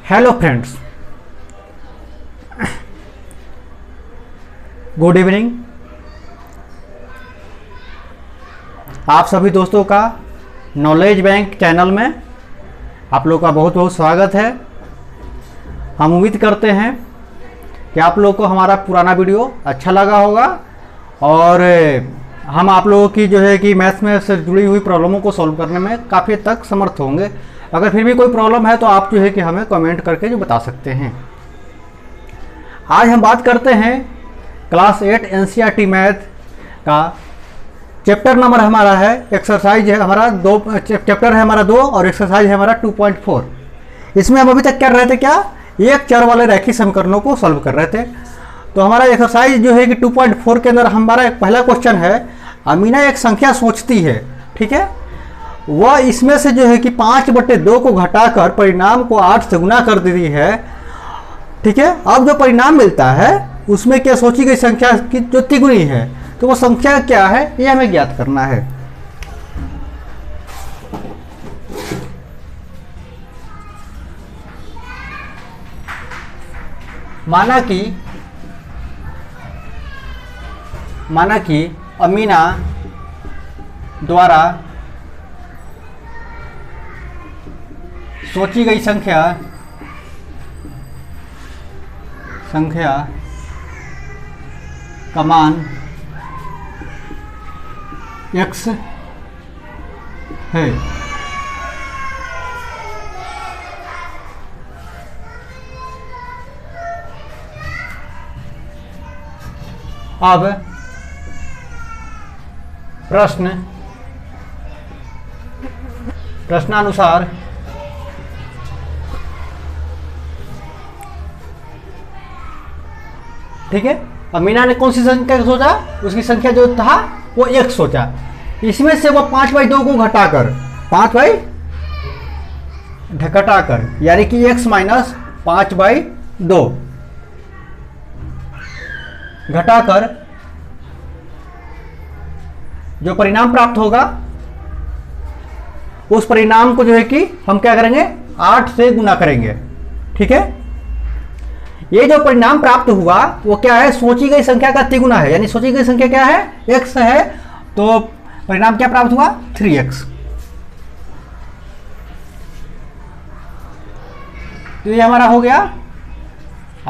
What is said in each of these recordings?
Hello friends, good evening. आप सभी दोस्तों का नॉलेज बैंक चैनल में आप लोग का बहुत बहुत स्वागत है। हम उम्मीद करते हैं कि आप लोग को हमारा पुराना वीडियो अच्छा लगा होगा और हम आप लोगों की जो है कि मैथ्स में से जुड़ी हुई प्रॉब्लमों को सॉल्व करने में काफ़ी हद तक समर्थ होंगे। अगर फिर भी कोई प्रॉब्लम है तो आप जो है कि हमें कमेंट करके जो बता सकते हैं। आज हम बात करते हैं क्लास 8 एनसीईआरटी मैथ का चैप्टर नंबर हमारा है, एक्सरसाइज है हमारा दो, चैप्टर है हमारा 2 और एक्सरसाइज है हमारा 2.4। इसमें हम अभी तक कर रहे थे क्या, एक चर वाले रैखिक समीकरणों को सॉल्व कर रहे थे। तो हमारा एक्सरसाइज जो है कि 2.4 के अंदर हमारा एक पहला क्वेश्चन है, अमीना एक संख्या सोचती है, ठीक है, वह इसमें से जो है कि 5/2 को घटाकर परिणाम को 8 से गुना कर देती है, ठीक है। अब जो परिणाम मिलता है उसमें क्या सोची गई संख्या की जो तिगुनी है, तो वो संख्या क्या है ये हमें ज्ञात करना है। माना कि अमीना द्वारा सोची गई संख्या का मान x है। अब प्रश्नानुसार ठीक है, अमीना ने कौन सी संख्या सोचा, उसकी संख्या जो था वो x सोचा। इसमें से वो 5/2 को घटाकर यानी कि x माइनस 5/2 घटाकर जो परिणाम प्राप्त होगा उस परिणाम को जो है कि हम क्या करेंगे 8 से गुना करेंगे, ठीक है। ये जो परिणाम प्राप्त हुआ वो क्या है, सोची गई संख्या का तिगुना है, यानी सोची गई संख्या क्या है x है, तो परिणाम क्या प्राप्त हुआ 3x। तो ये हमारा हो गया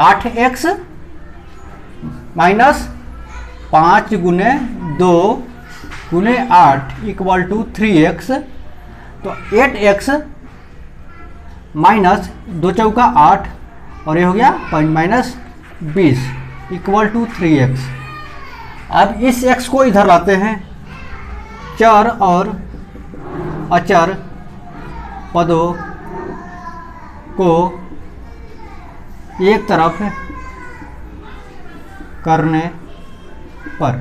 8x माइनस 5 गुने 2 गुने 8 इक्वल टू 3x। तो 8x माइनस 2 चौका 8 और ये हो गया माइनस 20 इक्वल टू 3x। अब इस x को इधर लाते हैं, चर और अचर पदों को एक तरफ करने पर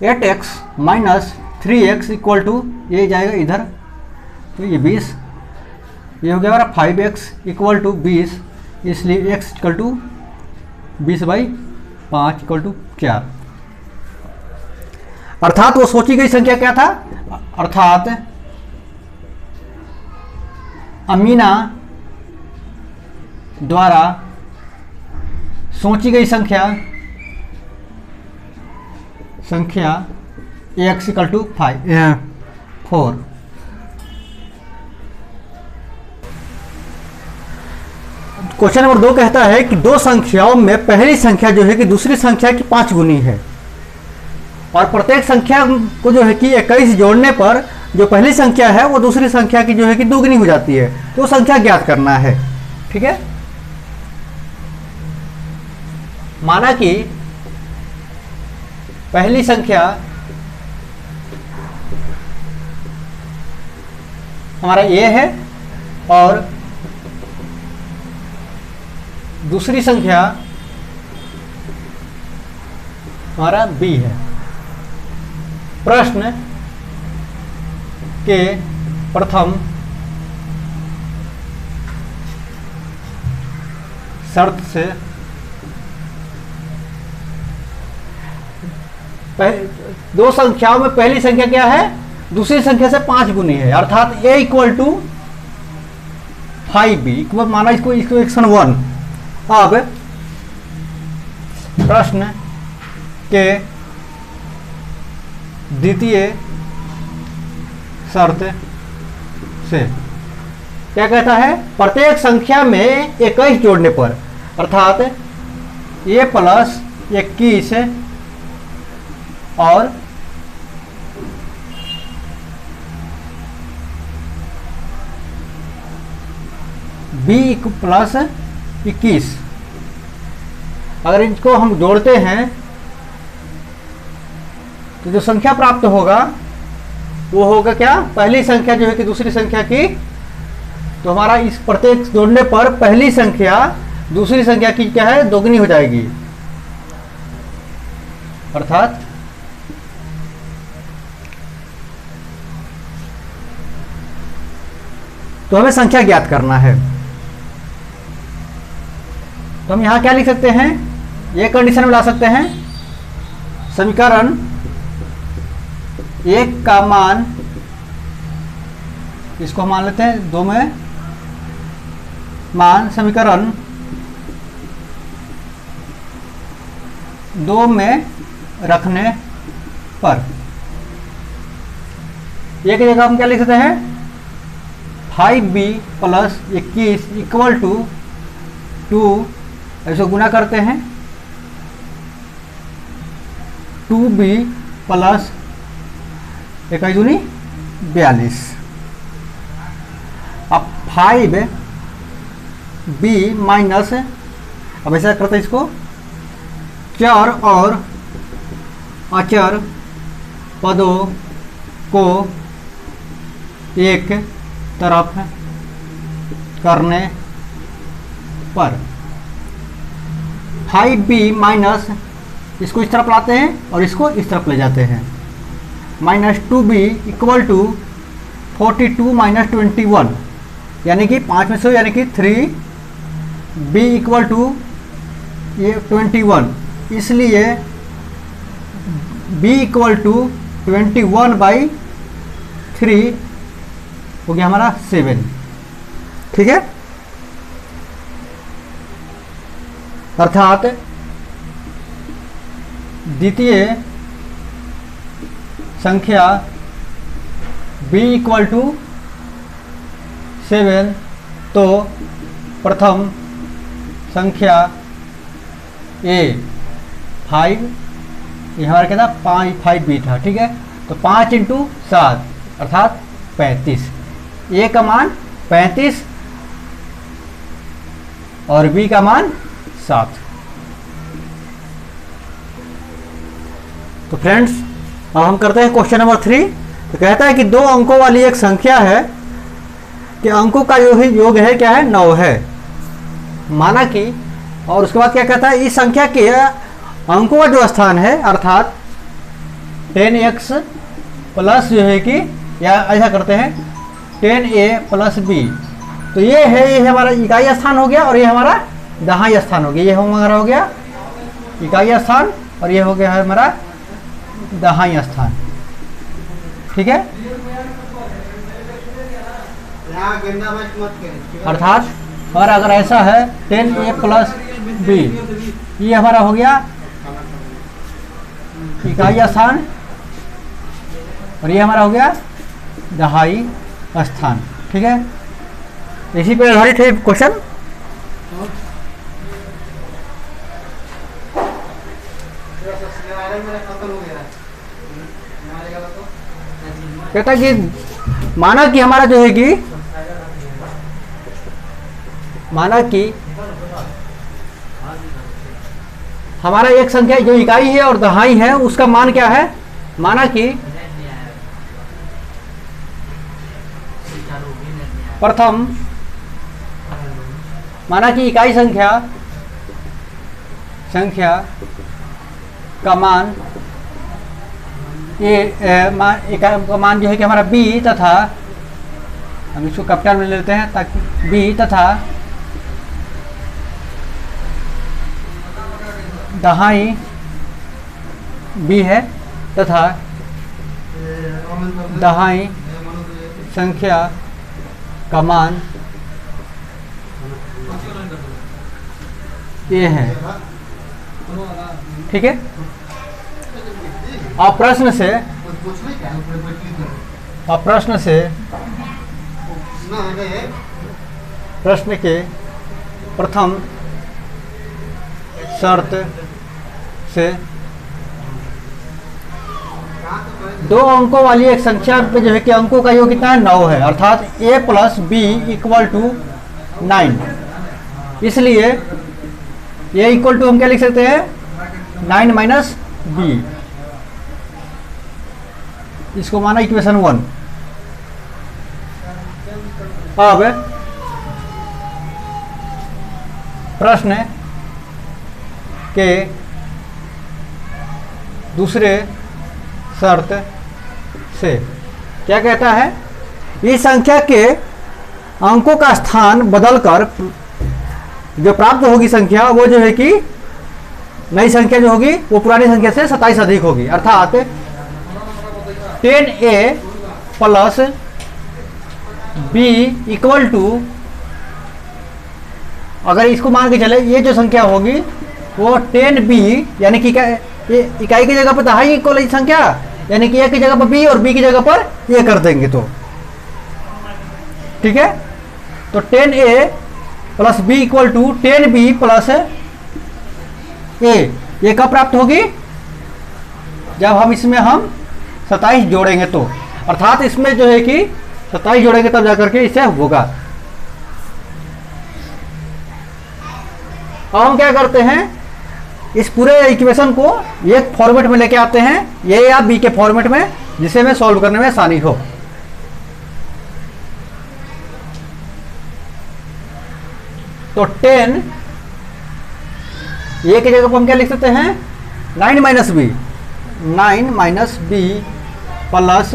8x minus 3x equal to ये जाएगा इधर, तो ये 20, ये हो गया हमारा 5x इक्वल टू 20, इसलिए x equal to 20/5 equal to 4। अर्थात वो सोची गई संख्या क्या था, अर्थात अमीना द्वारा सोची गई संख्या x equal to 4। Question number 2 कहता है कि दो संख्याओं में पहली संख्या जो है कि दूसरी संख्या की 5 गुनी है और प्रत्येक संख्या को जो है कि 21 जोड़ने पर जो पहली संख्या है वो दूसरी संख्या की जो है कि दोगुनी हो जाती है, तो संख्या ज्ञात करना है, ठीक है। माना कि पहली संख्या हमारा a है और दूसरी संख्या हमारा b है। प्रश्न के प्रथम शर्त से दो संख्याओं में पहली संख्या क्या है, दूसरी संख्या से 5 गुनी है, अर्थात a इक्वल टू 5b माना इसको इक्वेशन 1। अब प्रश्न के द्वितीय शर्त से क्या कहता है, प्रत्येक संख्या में 21 जोड़ने पर अर्थात a प्लस 21 और b प्लस 21, अगर इनको हम जोड़ते हैं तो जो संख्या प्राप्त होगा वो होगा क्या, पहली संख्या जो है कि दूसरी संख्या की, तो हमारा इस प्रत्येक जोड़ने पर पहली संख्या दूसरी संख्या की क्या है, दोगुनी हो जाएगी। अर्थात तो हमें संख्या ज्ञात करना है, तो हम यहां क्या लिख सकते हैं, ये कंडीशन में ला सकते हैं, समीकरण 1 का मान, इसको हम मान लेते हैं 2 में मान, समीकरण 2 में रखने पर एक जगह हम क्या लिख सकते हैं, 5b प्लस 21 इक्वल टू 2, ऐसे गुना करते हैं 2b प्लस 21 दूनी 42। अब 5b माइनस, अब ऐसा करते हैं इसको, चर और अचर पदों को एक तरफ करने पर 5b माइनस, इसको इस तरफ लाते हैं और इसको इस तरफ ले जाते हैं, minus 2b equal to 42 minus 21, यानी कि 5 में से यानी कि 3b इक्वल टू ये 21, इसलिए b इक्वल टू 21/3 हो गया हमारा 7। ठीक है, अर्थात द्वितीय संख्या b इक्वल टू 7, तो प्रथम संख्या a 5, ये हमारा क्या था 5b था। ठीक है, तो 5 × 7 अर्थात 35, a का मान 35 और b का मान 7। तो फ्रेंड्स अब हम करते हैं क्वेश्चन नंबर 3। तो कहता है कि 2 अंकों वाली एक संख्या है कि अंकों का योग है क्या है, 9 है, माना कि, और उसके बाद क्या कहता है, इस संख्या के अंकों का जो स्थान है अर्थात 10x प्लस जो है कि, या ऐसा करते हैं 10a प्लस b, तो ये हमारा इकाई स्थान हो गया और ये हमारा दहाई स्थान हो गया, ये हमारा हो गया इकाई स्थान और ये हो गया है हमारा दहाई स्थान। ठीक है, अर्थात और अगर ऐसा है 10a प्लस b, ये हमारा हो गया इकाई स्थान और ये हमारा हो गया दहाई स्थान। ठीक है, इसी पे आधारित है क्वेश्चन। कहता है कि माना कि हमारा जो है कि, माना कि हमारा एक संख्या जो इकाई है और दहाई है उसका मान क्या है, माना कि प्रथम, माना कि इकाई संख्या का मान इकाई का मान जो है कि हमारा b तथा, हम इसको कैपिटल में लेते हैं ताकि b तथा दहाई b है तथा दहाई संख्या का मान ये है, ठीक है। आप प्रश्न के प्रथम शर्त से 2 अंकों वाली एक संख्या पे जो है कि अंकों का योग कितना है, 9 है, अर्थात a plus b equal to 9। इसलिए a इक्वल टू हम क्या लिख सकते हैं, 9 माइनस बी। इसको माना इक्वेशन 1। अब प्रश्न के दूसरे शर्त से क्या कहता है, इस संख्या के अंकों का स्थान बदलकर जो प्राप्त होगी संख्या वो जो है कि नई संख्या जो होगी वो पुरानी संख्या से 27 अधिक होगी, अर्थात 10a plus b equal to, अगर इसको मान के चले ये जो संख्या होगी वो 10b, यानी कि इकाई की जगह पर दहाई इक्वल संख्या, यानी कि a की जगह पर b और b की जगह पर a कर देंगे तो ठीक है। तो 10a plus b equal to 10b plus a, ये कब प्राप्त होगी, जब हम इसमें 27 जोड़ेंगे तो, अर्थात इसमें जो है कि 27 जोड़ेंगे तब जाकर के इससे होगा। अब हम क्या करते हैं, इस पूरे इक्वेशन को एक फॉर्मेट में लेके आते हैं, ए या बी के फॉर्मेट में, जिसे में सॉल्व करने में आसानी हो। तो 10 ए की जगह पर हम क्या लिख सकते हैं, 9 minus b, 9 minus b plus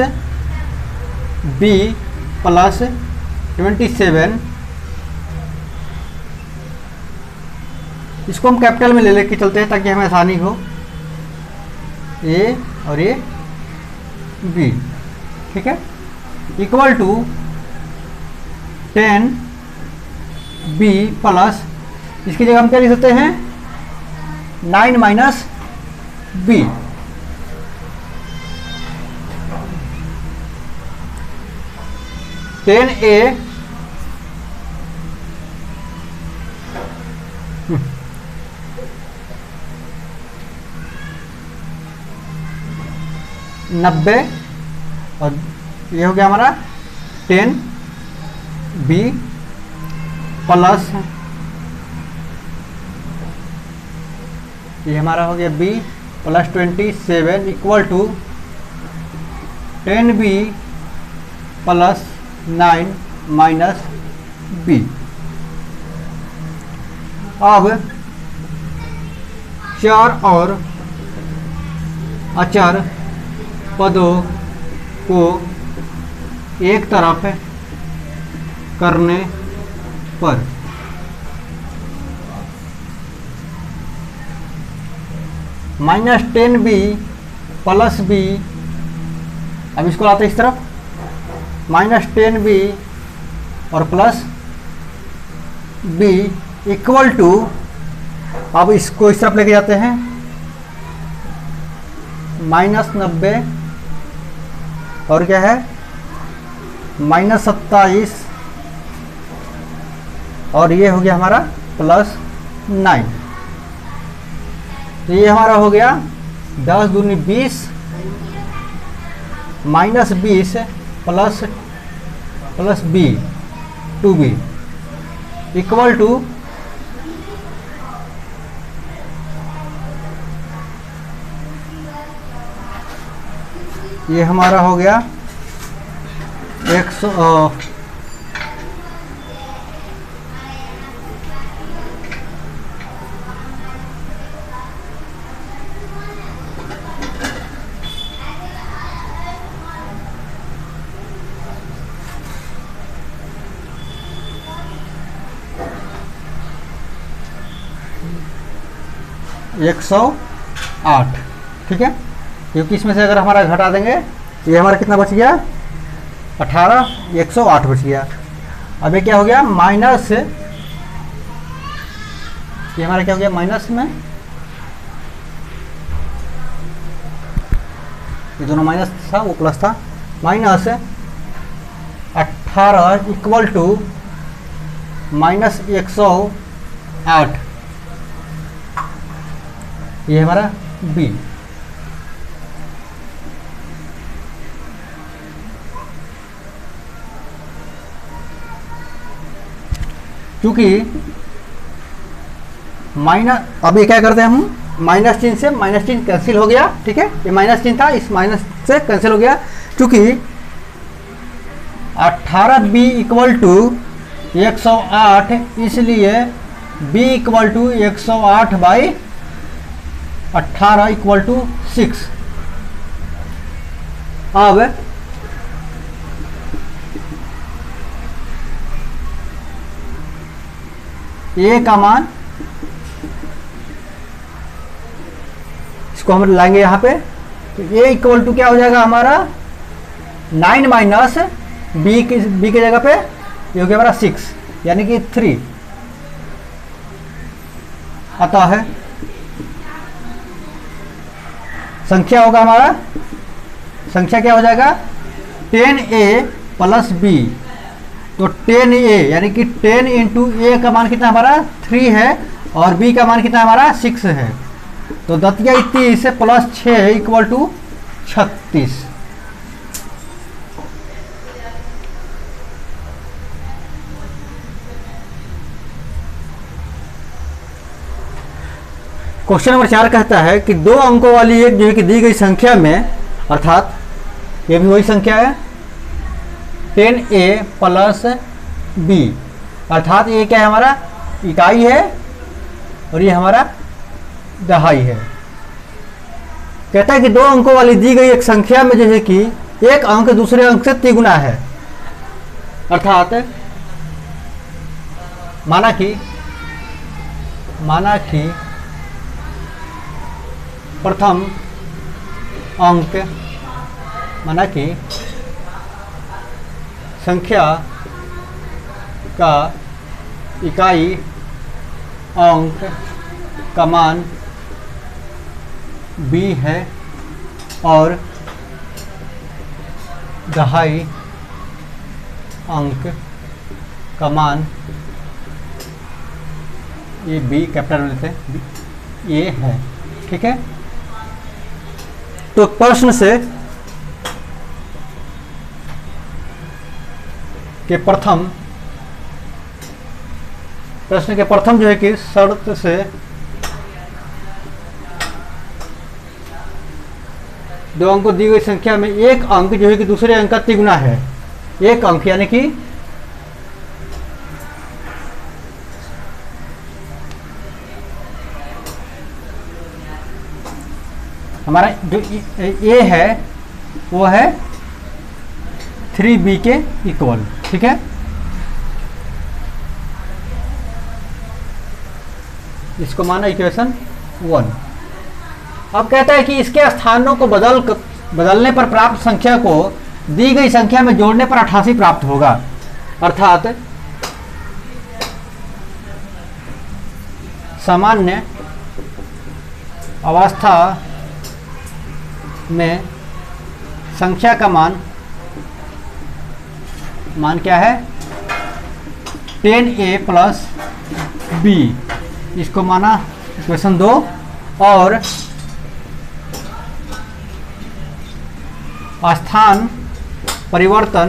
b plus 27। इसको हम कैपिटल में ले लेके चलते हैं ताकि हमें आसानी हो, ए और ये बी, ठीक है, इक्वल टू 10 बी प्लस, इसकी जगह हम क्या लिख सकते हैं, 9 माइनस बी, टेन ए नब्बे, और ये हो गया हमारा 10 बी प्लस, ये हमारा हो गया b plus 27 equal to 10 b plus 9 minus b. अब चर और अचर पदों को एक तरफ करने पर माइनस 10 बी प्लस बी, अब इसको लाते इस तरफ, माइनस 10 बी और प्लस बी इक्वल टू, अब इसको इस तरफ लेके जाते हैं, माइनस 90 और क्या है माइनस 27, और ये हो गया हमारा प्लस 9। तो ये हमारा हो गया 10 दूनी 20 minus 20 plus b 2b equal to ये हमारा हो गया 108, ठीक है, क्योंकि इसमें से अगर हमारा घटा देंगे ये हमारा कितना बच गया 18, 108 बच गया। अब ये क्या हो गया माइनस ये हमारा क्या हो गया माइनस में, ये दोनों माइनस था वो प्लस था, माइनस 18 इक्वल टू माइनस 108, ये हमारा बी। क्योंकि माइनस, अब ये क्या करते हैं हम, माइनस चिन्ह से माइनस चिन्ह कैंसिल हो गया, ठीक है, ये माइनस चिन्ह था, इस माइनस से कैंसिल हो गया। क्योंकि 18b इक्वल टू 108, इसलिए b equal to 108 by 18 equal to 6। अब a का मान, इसको हम लाएंगे यहाँ पे, तो a इक्वल टू क्या हो जाएगा हमारा 9 माइनस b के जगह पे ये हो गया हमारा 6, यानी कि 3 आता है। संख्या होगा हमारा, संख्या क्या हो जाएगा 10a प्लस b, तो 10a यानी कि 10 इंटू ए का मान कितना हमारा 3 है और b का मान कितना हमारा 6 है, तो 30 plus 6 equal to 36। Question number 4 कहता है कि 2 अंकों वाली एक जो है कि दी गई संख्या में, अर्थात ये भी वही संख्या है 10a प्लस b, अर्थात ये क्या है हमारा इकाई है और ये हमारा दहाई है। कहता है कि 2 अंकों वाली दी गई एक संख्या में जो है कि एक अंक दूसरे अंक से तिगुना है, अर्थात माना कि प्रथम अंक, माना कि संख्या का इकाई अंक का मान b है और दहाई अंक का मान ये b कैपिटल से ये है, ठीक है। तो प्रश्न से के प्रथम, प्रश्न के प्रथम जो है कि शर्त से दो अंकों दी गई संख्या में एक अंक जो है कि दूसरे अंक का तिगुना है, एक अंक यानी कि हमारा जो ए है वो है 3b के इक्वल, ठीक है। इसको माना इक्वेशन 1। अब कहता है कि इसके स्थानों को बदलने पर प्राप्त संख्या को दी गई संख्या में जोड़ने पर 88 प्राप्त होगा, अर्थात सामान्य अवस्था में संख्या का मान क्या है 10a प्लस b, इसको माना इक्वेशन 2। और स्थान परिवर्तन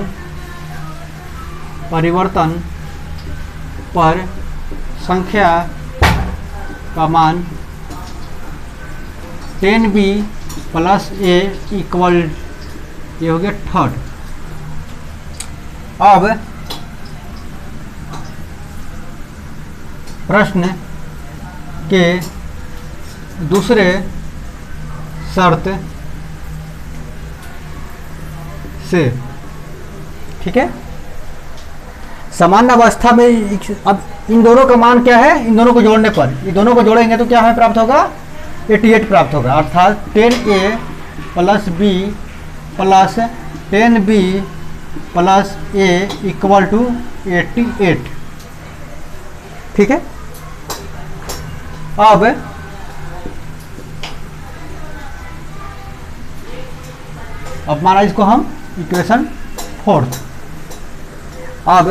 पर संख्या का मान 10b प्लस a इक्वल, ये हो गया थर्ड। अब प्रश्न के दूसरे शर्त से, ठीक है, सामान्य अवस्था में अब इन दोनों का मान क्या है, इन दोनों को जोड़ने पर, इन दोनों को जोड़ेंगे तो क्या हमें प्राप्त होगा 88 प्राप्त होगा, अर्थात 10a plus b plus 10b plus a equal to 88, ठीक है। अब माना इसको हम इक्वेशन फोर्थ। अब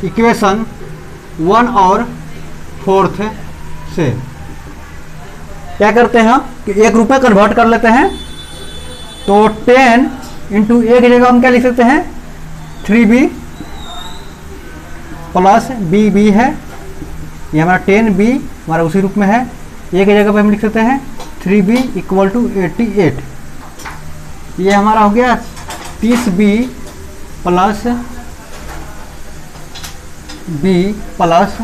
इक्वेशन 1 और फोर्थ से क्या करते हैं हम कि 1 रुपये कन्वर्ट कर लेते हैं। तो 10 इंटू ए की जगह हम क्या लिख सकते हैं 3b प्लस बी है, ये हमारा 10b हमारा उसी रूप में है। ए की जगह पे हम लिख सकते हैं 3b इक्वल टू 88। ये हमारा हो गया 30b plus b plus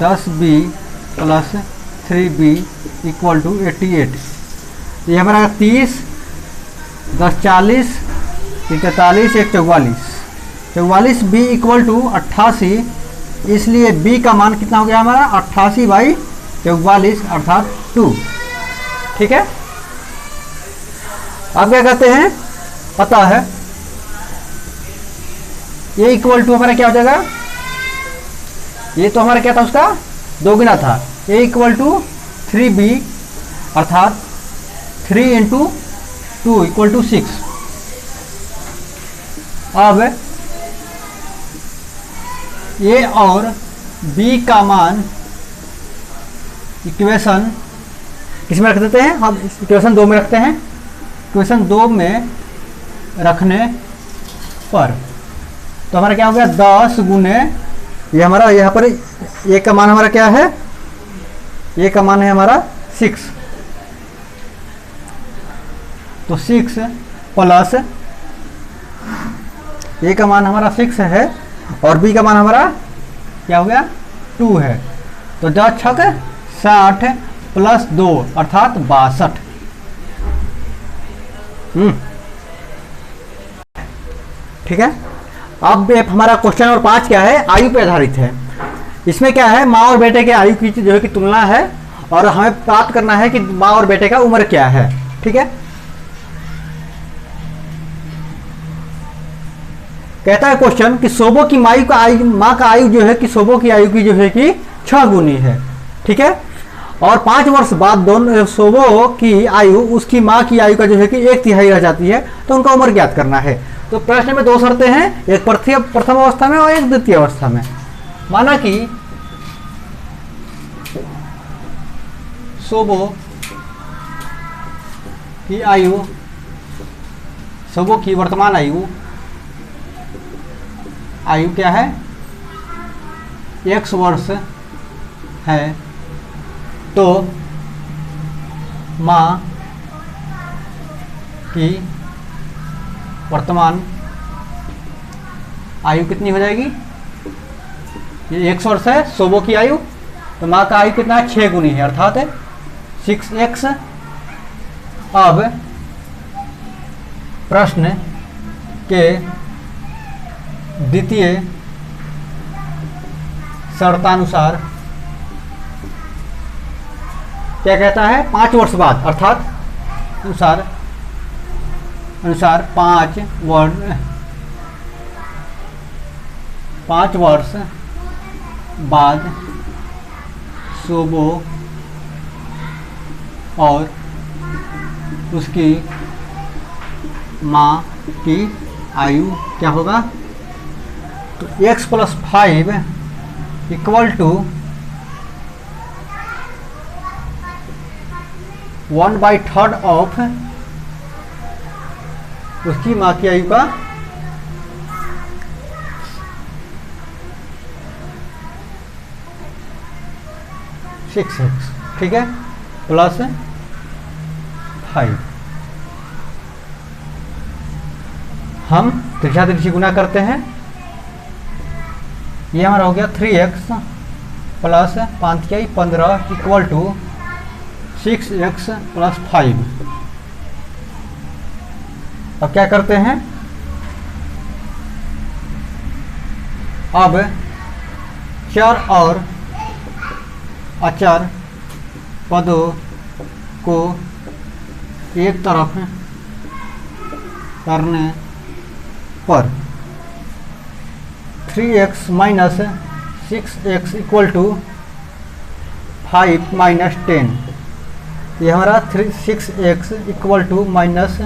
10b plus 3b equal to 88। ये हमारा 30, 10 40, 43, 1 44, 44b इक्वल टू 88। इसलिए b का मान कितना हो गया हमारा 88/44 अर्थात 2। ठीक है। अब क्या कहते हैं पता है ये इक्वल टू हमारा क्या हो जाएगा, ये तो हमारा क्या था उसका 2 गुना था। a इक्वल टू 3b अर्थात 3 इंटू 2 इक्वल टू 6। अब a और b का मान इक्वेशन किस में रख देते हैं हम, इक्वेशन 2 में रखते हैं। इक्वेशन 2 में रखने पर तो हमारा क्या हो गया 10 गुने ये हमारा यहाँ पर ए का मान हमारा क्या है, ए का मान है हमारा 6। तो 6 प्लस ए का मान हमारा 6 है और बी का मान हमारा क्या हो गया 2 है। तो 10 छक 60 प्लस 2 अर्थात 62। ठीक है। अब हमारा क्वेश्चन नंबर 5 क्या है, आयु पे आधारित है। इसमें क्या है माँ और बेटे के आयु की जो है कि तुलना है और हमें प्राप्त करना है कि माँ और बेटे का उम्र क्या है। ठीक है। कहता है क्वेश्चन कि सोबो की माँ का आयु जो है कि सोबो की आयु की जो है कि 6 गुनी है। ठीक है। और 5 वर्ष बाद दोनों सोबो की आयु उसकी माँ की आयु का जो है कि 1/3 रह जाती है। तो उनका उम्र ज्ञात करना है। तो प्रश्न में 2 शर्तें हैं, एक प्रथम अवस्था में और एक द्वितीय अवस्था में। माना कि सोबो की आयु, सोबो की वर्तमान आयु क्या है x वर्ष है। तो माँ की वर्तमान आयु कितनी हो जाएगी, ये 1 वर्ष है सोबो की आयु। तो माँ का आयु कितना है 6 गुनी है अर्थात 6x। अब प्रश्न के द्वितीय शर्तानुसार क्या कहता है 5 वर्ष बाद अर्थात अनुसार 5 वर्ष बाद सोबो और उसकी माँ की आयु क्या होगा। तो x + 5 इक्वल टू 1/3 ऑफ उसकी माँ की आयु का 6x। ठीक है। प्लस 5 हम त्रिज्या गुना करते हैं। ये हमारा हो गया 3x प्लस 5 की 15 इक्वल टू 6x प्लस 5। अब क्या करते हैं, अब चर और अचर पदों को एक तरफ करने पर 3x minus 6x equal to 5 minus 10, ये हमारा 6x इक्वल टू माइनस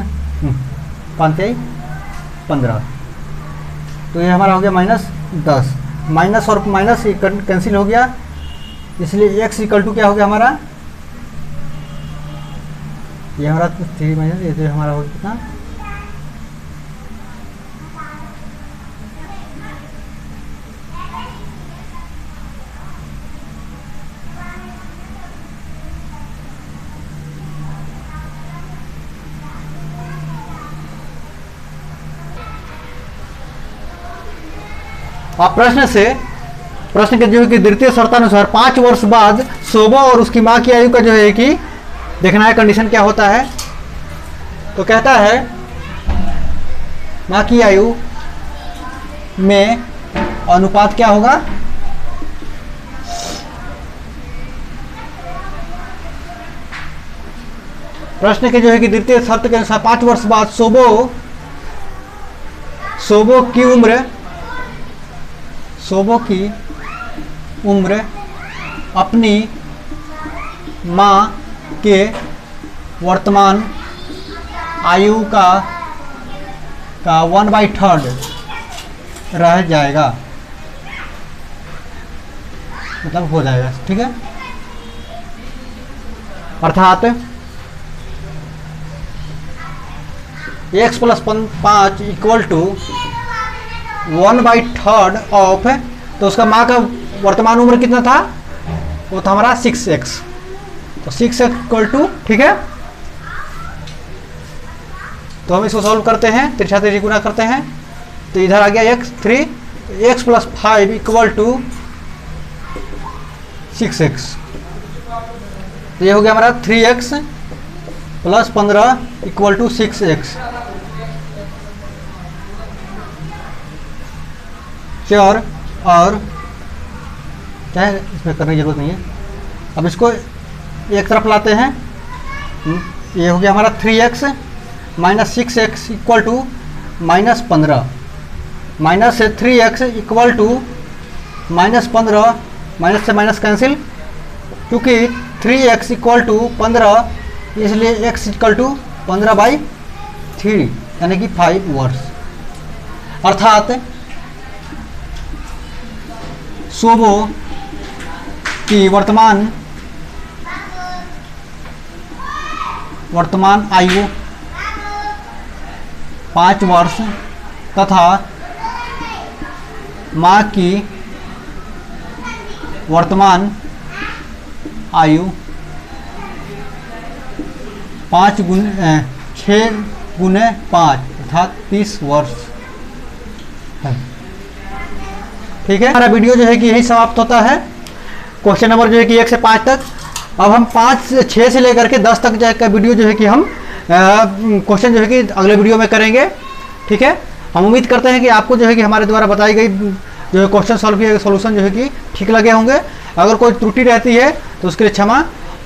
15, तो ये हमारा हो गया -10, माइनस और माइनस कैंसिल हो गया, इसलिए x इक्वल टू क्या हो गया हमारा, ये हमारा 3 माइनस ये तो हमारा हो गया कितना, आप प्रश्न के जो है कि द्वितीय शर्तानुसार 5 वर्ष बाद शोभा और उसकी मां की आयु का जो है कि देखना है कंडीशन क्या होता है। तो कहता है मां की आयु में अनुपात क्या होगा, प्रश्न के जो है कि द्वितीय शर्त के अनुसार 5 वर्ष बाद शोभो की उम्र अपनी मां के वर्तमान आयु का 1/3 रह जाएगा, मतलब हो जाएगा, ठीक है। अर्थात x plus 5 equal to 1/3 of, तो उसका माँ का वर्तमान उम्र कितना था, वो था हमारा 6x, तो 6x इक्वल टू, ठीक है। तो हम इसको सॉल्व करते हैं, तिरछा तिरछी गुना करते हैं, तो इधर आ गया x 3, x plus 5 equal to 6x, तो ये हो गया हमारा 3x plus 15 equal to 6x, sure. और क्या है, इसमें करने की जरूरत नहीं है। अब इसको एक तरफ लाते हैं, ये हो गया हमारा 3x minus 6x equal to -15, minus से 3x इक्वल टू -15, माइनस से माइनस कैंसिल, क्योंकि 3x इक्वल टू 15, इसलिए x इक्वल टू 15/3 यानी कि 5 वर्ष। अर्थात शोभो की वर्तमान आयु 5 वर्ष तथा माँ की वर्तमान आयु 6 गुने 5 अर्थात 30 वर्ष है, ठीक है। हमारा वीडियो जो है कि यही समाप्त होता है। क्वेश्चन नंबर जो है कि 1 से 5 तक। अब हम 6 से लेकर के 10 तक का वीडियो जो है कि हम क्वेश्चन जो है कि अगले वीडियो में करेंगे, ठीक है। हम उम्मीद करते हैं कि आपको जो है कि हमारे द्वारा बताई गई जो है क्वेश्चन सॉल्व किए गए सोल्यूशन जो है कि ठीक लगे होंगे। अगर कोई त्रुटि रहती है तो उसके लिए क्षमा,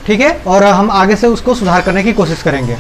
ठीक है, और हम आगे से उसको सुधार करने की कोशिश करेंगे।